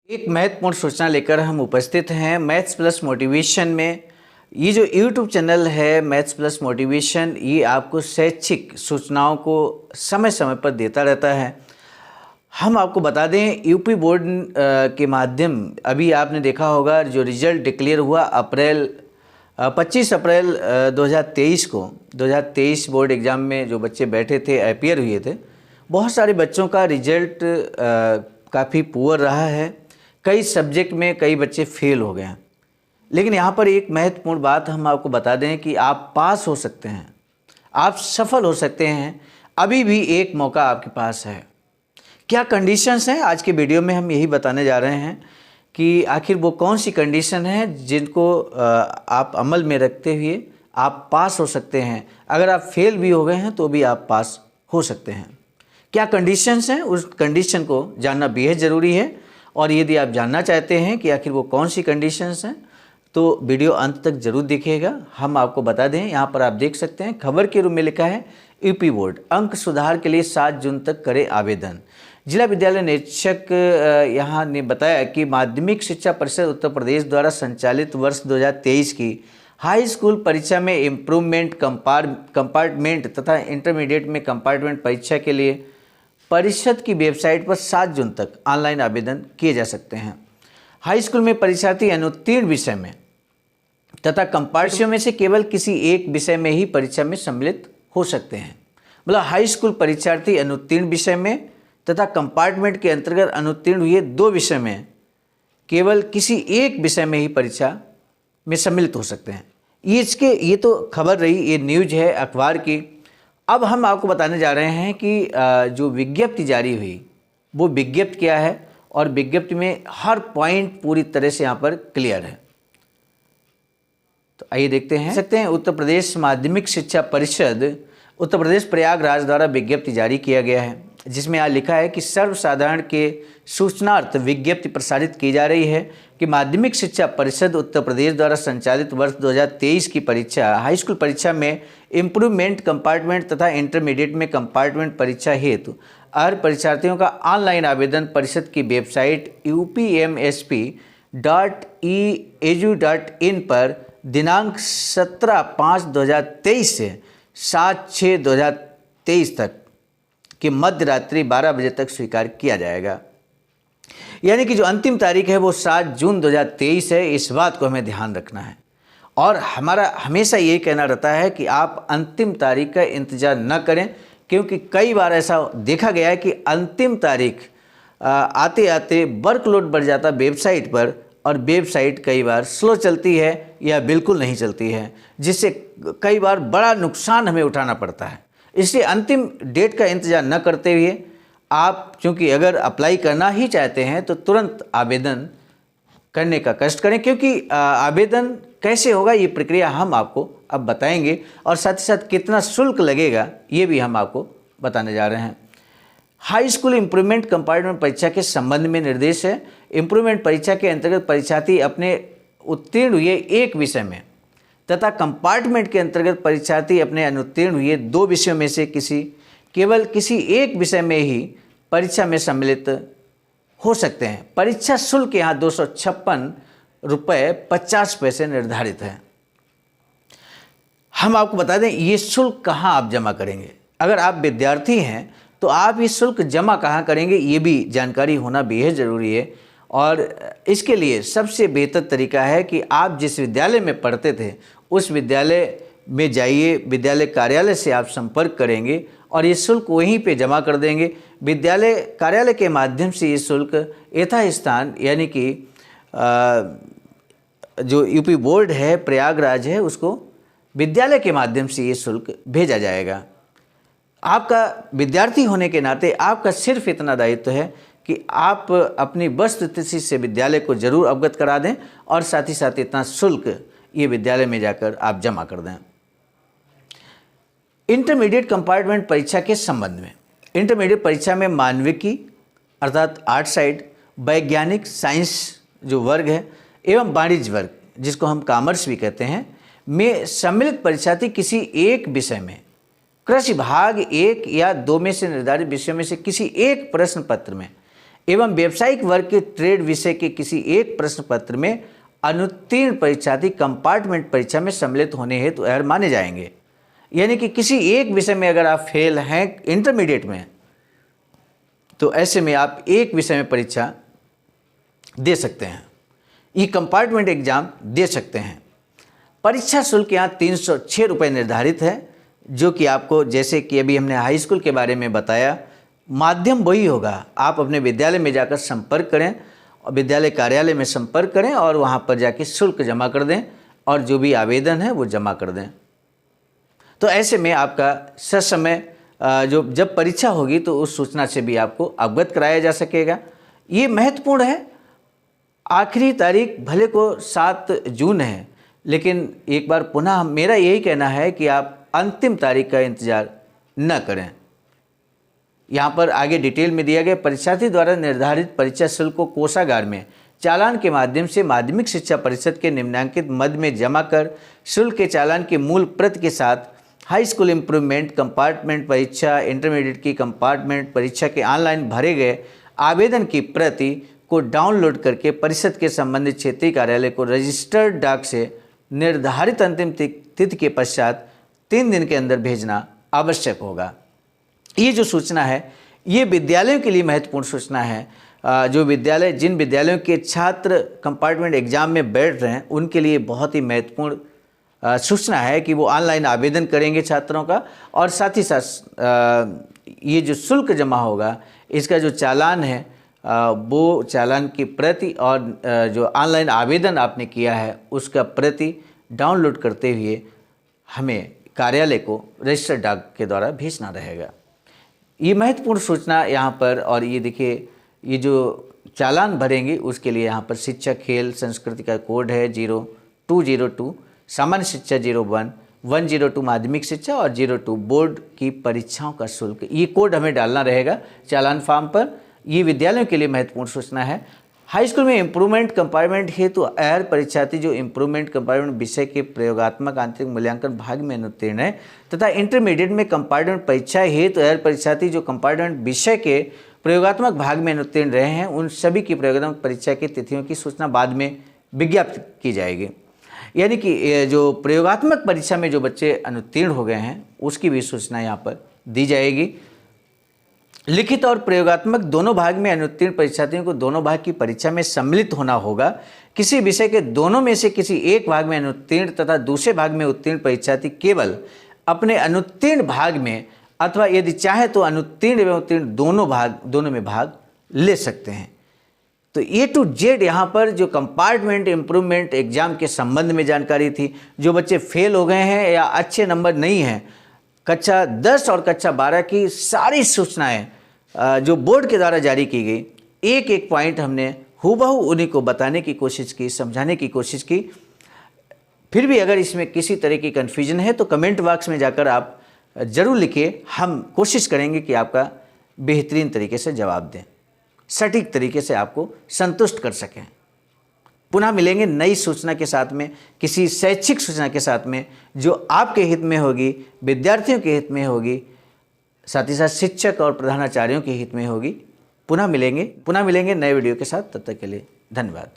एक महत्वपूर्ण सूचना लेकर हम उपस्थित हैं मैथ्स प्लस मोटिवेशन में। ये जो यूट्यूब चैनल है मैथ्स प्लस मोटिवेशन, ये आपको शैक्षिक सूचनाओं को समय समय पर देता रहता है। हम आपको बता दें, यूपी बोर्ड के माध्यम अभी आपने देखा होगा जो रिजल्ट डिक्लेयर हुआ 25 अप्रैल 2023 को 2023 बोर्ड एग्ज़ाम में जो बच्चे बैठे थे, अपीयर हुए थे, बहुत सारे बच्चों का रिजल्ट काफ़ी पुअर रहा है। कई सब्जेक्ट में कई बच्चे फेल हो गए हैं। लेकिन यहाँ पर एक महत्वपूर्ण बात हम आपको बता दें कि आप पास हो सकते हैं, आप सफल हो सकते हैं। अभी भी एक मौका आपके पास है। क्या कंडीशंस हैं, आज के वीडियो में हम यही बताने जा रहे हैं कि आखिर वो कौन सी कंडीशन है जिनको आप अमल में रखते हुए आप पास हो सकते हैं। अगर आप फेल भी हो गए हैं तो भी आप पास हो सकते हैं। क्या कंडीशंस हैं, उस कंडीशन को जानना बेहद ज़रूरी है। और यदि आप जानना चाहते हैं कि आखिर वो कौन सी कंडीशंस हैं तो वीडियो अंत तक जरूर देखिएगा। हम आपको बता दें, यहाँ पर आप देख सकते हैं खबर के रूप में लिखा है यूपी बोर्ड अंक सुधार के लिए 7 जून तक करे आवेदन। जिला विद्यालय निरीक्षक यहाँ ने बताया कि माध्यमिक शिक्षा परिषद उत्तर प्रदेश द्वारा संचालित वर्ष 2023 की हाई स्कूल परीक्षा में इम्प्रूवमेंट कंपार्टमेंट तथा इंटरमीडिएट में कंपार्टमेंट परीक्षा के लिए परिषद की वेबसाइट पर 7 जून तक ऑनलाइन आवेदन किए जा सकते हैं। हाई स्कूल में परीक्षार्थी अनुत्तीर्ण विषय में तथा कंपार्टमेंट में से केवल किसी एक विषय में ही परीक्षा में सम्मिलित हो सकते हैं। मतलब हाई स्कूल परीक्षार्थी अनुत्तीर्ण विषय में तथा कंपार्टमेंट के अंतर्गत अनुत्तीर्ण हुए 2 विषय में केवल किसी एक विषय में ही परीक्षा में सम्मिलित हो सकते हैं। ये तो खबर रही, ये न्यूज है अखबार की। अब हम आपको बताने जा रहे हैं कि जो विज्ञप्ति जारी हुई वो विज्ञप्ति क्या है और विज्ञप्ति में हर पॉइंट पूरी तरह से यहाँ पर क्लियर है। तो आइए देखते हैं। उत्तर प्रदेश माध्यमिक शिक्षा परिषद उत्तर प्रदेश प्रयागराज द्वारा विज्ञप्ति जारी किया गया है, जिसमें यहाँ लिखा है कि सर्वसाधारण के सूचनार्थ विज्ञप्ति प्रसारित की जा रही है कि माध्यमिक शिक्षा परिषद उत्तर प्रदेश द्वारा संचालित वर्ष 2023 की परीक्षा हाई स्कूल परीक्षा में इम्प्रूवमेंट कंपार्टमेंट तथा इंटरमीडिएट में कंपार्टमेंट परीक्षा हेतु अर्ह परीक्षार्थियों का ऑनलाइन आवेदन परिषद की वेबसाइट upmsp.eedu.in पर दिनांक 17/5/2023 से 7/6/2023 तक कि मध्य रात्रि 12 बजे तक स्वीकार किया जाएगा। यानी कि जो अंतिम तारीख है वो 7 जून 2023 है। इस बात को हमें ध्यान रखना है और हमारा हमेशा यही कहना रहता है कि आप अंतिम तारीख का इंतज़ार न करें, क्योंकि कई बार ऐसा देखा गया है कि अंतिम तारीख आते आते वर्कलोड बढ़ जाता वेबसाइट पर और वेबसाइट कई बार स्लो चलती है या बिल्कुल नहीं चलती है, जिससे कई बार बड़ा नुकसान हमें उठाना पड़ता है। इसलिए अंतिम डेट का इंतज़ार न करते हुए आप, क्योंकि अगर अप्लाई करना ही चाहते हैं तो तुरंत आवेदन करने का कष्ट करें, क्योंकि आवेदन कैसे होगा ये प्रक्रिया हम आपको अब बताएंगे और साथ ही साथ कितना शुल्क लगेगा ये भी हम आपको बताने जा रहे हैं। हाई स्कूल इम्प्रूवमेंट कंपार्टमेंट परीक्षा के संबंध में निर्देश है। इम्प्रूवमेंट परीक्षा के अंतर्गत परीक्षार्थी अपने उत्तीर्ण हुए एक विषय में तथा कंपार्टमेंट के अंतर्गत परीक्षार्थी अपने अनुत्तीर्ण हुए 2 विषयों में से केवल किसी एक विषय में ही परीक्षा में सम्मिलित हो सकते हैं। परीक्षा शुल्क यहाँ 256 रुपये 50 पैसे निर्धारित है। हम आपको बता दें ये शुल्क कहाँ आप जमा करेंगे। अगर आप विद्यार्थी हैं तो आप ये शुल्क जमा कहाँ करेंगे ये भी जानकारी होना बेहद ज़रूरी है। और इसके लिए सबसे बेहतर तरीका है कि आप जिस विद्यालय में पढ़ते थे उस विद्यालय में जाइए, विद्यालय कार्यालय से आप संपर्क करेंगे और ये शुल्क वहीं पे जमा कर देंगे। विद्यालय कार्यालय के माध्यम से ये शुल्क यथास्थान यानी कि जो यूपी बोर्ड है प्रयागराज है उसको विद्यालय के माध्यम से ये शुल्क भेजा जाएगा। आपका विद्यार्थी होने के नाते आपका सिर्फ इतना दायित्व है कि आप अपनी वस्तुस्थिति से विद्यालय को जरूर अवगत करा दें और साथ ही साथ इतना शुल्क ये विद्यालय में जाकर आप जमा कर दें। इंटरमीडिएट कंपार्टमेंट परीक्षा के संबंध में, इंटरमीडिएट परीक्षा में मानविकी अर्थात आर्ट साइड, वैज्ञानिक साइंस जो वर्ग है एवं वाणिज्य वर्ग जिसको हम कॉमर्स भी कहते हैं में सम्मिलित परीक्षार्थी किसी एक विषय में कृषि भाग 1 या 2 में से निर्धारित विषयों में से किसी एक प्रश्न पत्र में एवं व्यावसायिक वर्ग के ट्रेड विषय के किसी एक प्रश्न पत्र में अनुत्तीर्ण परीक्षार्थी कंपार्टमेंट परीक्षा में सम्मिलित होने हेतु अर्ह माने जाएंगे। यानी कि किसी एक विषय में अगर आप फेल हैं इंटरमीडिएट में, तो ऐसे में आप एक विषय में परीक्षा दे सकते हैं, ये कंपार्टमेंट एग्जाम दे सकते हैं। परीक्षा शुल्क यहाँ 306 रुपये निर्धारित है, जो कि आपको, जैसे कि अभी हमने हाई स्कूल के बारे में बताया, माध्यम वही होगा। आप अपने विद्यालय में जाकर संपर्क करें और विद्यालय कार्यालय में संपर्क करें और वहाँ पर जाके शुल्क जमा कर दें और जो भी आवेदन है वो जमा कर दें। तो ऐसे में आपका ससमय जब परीक्षा होगी तो उस सूचना से भी आपको अवगत कराया जा सकेगा। ये महत्वपूर्ण है। आखिरी तारीख भले को 7 जून है, लेकिन एक बार पुनः मेरा यही कहना है कि आप अंतिम तारीख का इंतज़ार न करें। यहाँ पर आगे डिटेल में दिया गया, परीक्षार्थी द्वारा निर्धारित परीक्षा शुल्क को कोषागार में चालान के माध्यम से माध्यमिक शिक्षा परिषद के निम्नांकित मद में जमा कर शुल्क के चालान की मूल प्रति के साथ हाई स्कूल इम्प्रूवमेंट कंपार्टमेंट परीक्षा, इंटरमीडिएट की कंपार्टमेंट परीक्षा के ऑनलाइन भरे गए आवेदन की प्रति को डाउनलोड करके परिषद के संबंधित क्षेत्रीय कार्यालय को रजिस्टर्ड डाक से निर्धारित अंतिम तिथि के पश्चात 3 दिन के अंदर भेजना आवश्यक होगा। ये जो सूचना है ये विद्यालयों के लिए महत्वपूर्ण सूचना है। जिन विद्यालयों के छात्र कंपार्टमेंट एग्जाम में बैठ रहे हैं उनके लिए बहुत ही महत्वपूर्ण सूचना है कि वो ऑनलाइन आवेदन करेंगे छात्रों का, और साथ ही साथ ये जो शुल्क जमा होगा इसका जो चालान है वो चालान की प्रति और जो ऑनलाइन आवेदन आपने किया है उसका प्रति डाउनलोड करते हुए हमें कार्यालय को रजिस्टर डाक के द्वारा भेजना रहेगा। ये महत्वपूर्ण सूचना यहाँ पर। और ये देखिए, ये जो चालान भरेंगे उसके लिए यहाँ पर शिक्षा खेल संस्कृति का कोड है 0202, सामान्य शिक्षा 01, 102 माध्यमिक शिक्षा और 02 बोर्ड की परीक्षाओं का शुल्क। ये कोड हमें डालना रहेगा चालान फॉर्म पर। ये विद्यालयों के लिए महत्वपूर्ण सूचना है। हाई स्कूल में इम्प्रूवमेंट कंपार्टमेंट हेतु अर्ह परीक्षार्थी जो इम्प्रूवमेंट कंपार्टमेंट विषय के प्रयोगात्मक आंतरिक मूल्यांकन भाग में अनुत्तीर्ण है तथा इंटरमीडिएट में कंपार्टमेंट परीक्षा हेतु अर्ह परीक्षार्थी जो कंपार्टमेंट विषय के प्रयोगात्मक भाग में अनुत्तीर्ण रहे हैं उन सभी की प्रयोगात्मक परीक्षा की तिथियों की सूचना बाद में विज्ञप्त की जाएगी। यानी कि जो प्रयोगात्मक परीक्षा में जो बच्चे अनुत्तीर्ण हो गए हैं उसकी भी सूचना यहाँ पर दी जाएगी। लिखित और प्रयोगात्मक दोनों भाग में अनुत्तीर्ण परीक्षार्थियों को दोनों भाग की परीक्षा में सम्मिलित होना होगा। किसी विषय के दोनों में से किसी एक भाग में अनुत्तीर्ण तथा दूसरे भाग में उत्तीर्ण परीक्षार्थी केवल अपने अनुत्तीर्ण भाग में अथवा यदि चाहे तो अनुत्तीर्ण एवं उत्तीर्ण दोनों में भाग ले सकते हैं। तो A to Z यहाँ पर जो कंपार्टमेंट इम्प्रूवमेंट एग्जाम के संबंध में जानकारी थी। जो बच्चे फेल हो गए हैं या अच्छे नंबर नहीं हैं, कक्षा 10 और कक्षा 12 की सारी सूचनाएं जो बोर्ड के द्वारा जारी की गई, एक एक पॉइंट हमने हूबहू उन्हीं को बताने की कोशिश की, समझाने की कोशिश की। फिर भी अगर इसमें किसी तरह की कन्फ्यूजन है तो कमेंट बॉक्स में जाकर आप ज़रूर लिखिए। हम कोशिश करेंगे कि आपका बेहतरीन तरीके से जवाब दें, सटीक तरीके से आपको संतुष्ट कर सकें। पुनः मिलेंगे नई सूचना के साथ में, किसी शैक्षिक सूचना के साथ में जो आपके हित में होगी, विद्यार्थियों के हित में होगी, साथ ही साथ शिक्षक और प्रधानाचार्यों के हित में होगी। पुनः मिलेंगे नए वीडियो के साथ। तब तक के लिए धन्यवाद।